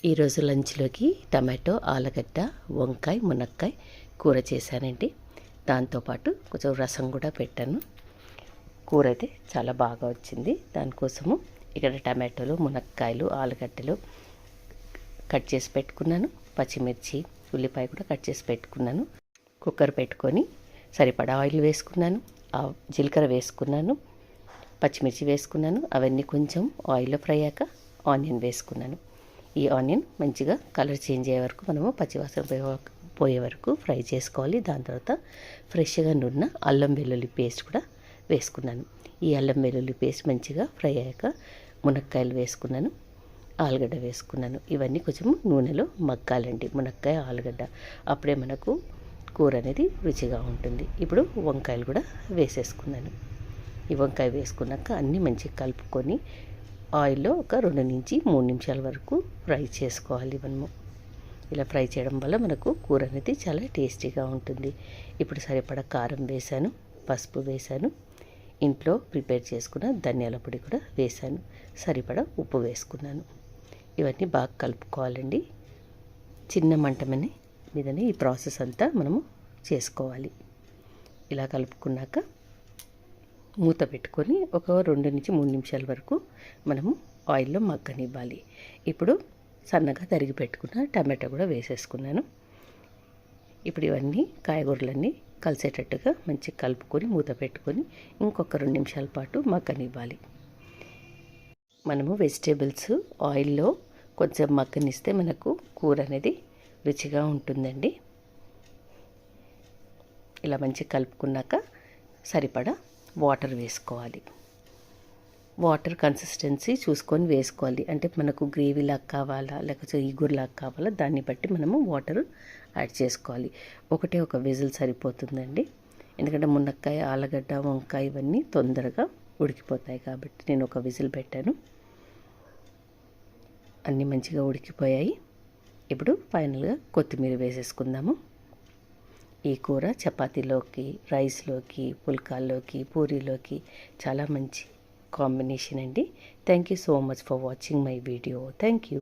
ఈరోజు లంచ్లోకి టమాటో, ఆలుగడ్డ, వంకాయ, మునక్కాయ కూర చేశానండి. దాంతోపాటు కొంచెం రసం కూడా పెట్టాను. కూర అయితే చాలా బాగా వచ్చింది. దానికోసము ఇక్కడ టమాటోలు, మునక్కాయలు, ఆలుగడ్డలు కట్ చేసి పెట్టుకున్నాను. పచ్చిమిర్చి, ఉల్లిపాయ కూడా కట్ చేసి పెట్టుకున్నాను. కుక్కర్ పెట్టుకొని సరిపడా ఆయిల్ వేసుకున్నాను, జీలకర్ర వేసుకున్నాను, పచ్చిమిర్చి వేసుకున్నాను. అవన్నీ కొంచెం ఆయిల్లో ఫ్రై అయ్యాక ఆనియన్ వేసుకున్నాను. ఈ ఆనియన్ మంచిగా కలర్ చేంజ్ అయ్యే వరకు మనము పచ్చివాసన పోయే వరకు ఫ్రై చేసుకోవాలి. దాని తర్వాత ఫ్రెష్గా నున్న అల్లం వెల్లుల్లి పేస్ట్ కూడా వేసుకున్నాను. ఈ అల్లం వెల్లుల్లి పేస్ట్ మంచిగా ఫ్రై అయ్యాక మునక్కాయలు వేసుకున్నాను, ఆలుగడ్డ వేసుకున్నాను. ఇవన్నీ కొంచెం నూనెలో మగ్గాలండి, మునక్కాయ, ఆలుగడ్డ. అప్పుడే మనకు కూర అనేది రుచిగా ఉంటుంది. ఇప్పుడు వంకాయలు కూడా వేసేసుకున్నాను. ఈ వంకాయ వేసుకున్నాక అన్నీ మంచిగా కలుపుకొని ఆయిల్లో ఒక 2 నుంచి 3 నిమిషాల వరకు ఫ్రై చేసుకోవాలి మనము. ఇలా ఫ్రై చేయడం వల్ల మనకు కూర అనేది చాలా టేస్టీగా ఉంటుంది. ఇప్పుడు సరిపడా కారం వేశాను, పసుపు వేశాను, ఇంట్లో ప్రిపేర్ చేసుకున్న ధనియాల పొడి కూడా వేశాను, సరిపడా ఉప్పు వేసుకున్నాను. ఇవన్నీ బాగా కలుపుకోవాలండి. చిన్న మంట మీదనే ఈ ప్రాసెస్ అంతా మనము చేసుకోవాలి. ఇలా కలుపుకున్నాక మూత పెట్టుకొని ఒక 2 నుంచి 3 నిమిషాల వరకు మనము ఆయిల్లో మగ్గనివ్వాలి. ఇప్పుడు సన్నగా తరిగి పెట్టుకున్న టమాటా కూడా వేసేసుకున్నాను. ఇప్పుడు ఇవన్నీ కాయగూరలన్నీ కలిసేటట్టుగా మంచిగా కలుపుకొని మూత పెట్టుకొని ఇంకొక 2 నిమిషాల పాటు మగ్గనివ్వాలి. మనము వెజిటేబుల్స్ ఆయిల్లో కొంచెం మగ్గనిస్తే మనకు కూర అనేది రుచిగా ఉంటుందండి. ఇలా మంచిగా కలుపుకున్నాక సరిపడా వాటర్ వేసుకోవాలి. వాటర్ కన్సిస్టెన్సీ చూసుకొని వేసుకోవాలి. అంటే మనకు గ్రేవీలాగా కావాలా లేకపోతే ఇగురులాగా కావాలా దాన్ని బట్టి మనము వాటర్ యాడ్ చేసుకోవాలి. ఒక విజిల్ సరిపోతుందండి. ఎందుకంటే మునక్కాయ, ఆలుగడ్డ, వంకాయ ఇవన్నీ తొందరగా ఉడికిపోతాయి కాబట్టి నేను ఒక విజిల్ పెట్టాను. అన్నీ మంచిగా ఉడికిపోయాయి. ఇప్పుడు ఫైనల్గా కొత్తిమీర వేసేసుకుందాము. ఈ కూర చపాతీలోకి, రైస్లోకి, పుల్కాల్లోకి, పూరీలోకి చాలా మంచి కాంబినేషన్ అండి. Thank you so much for watching my video. Thank you.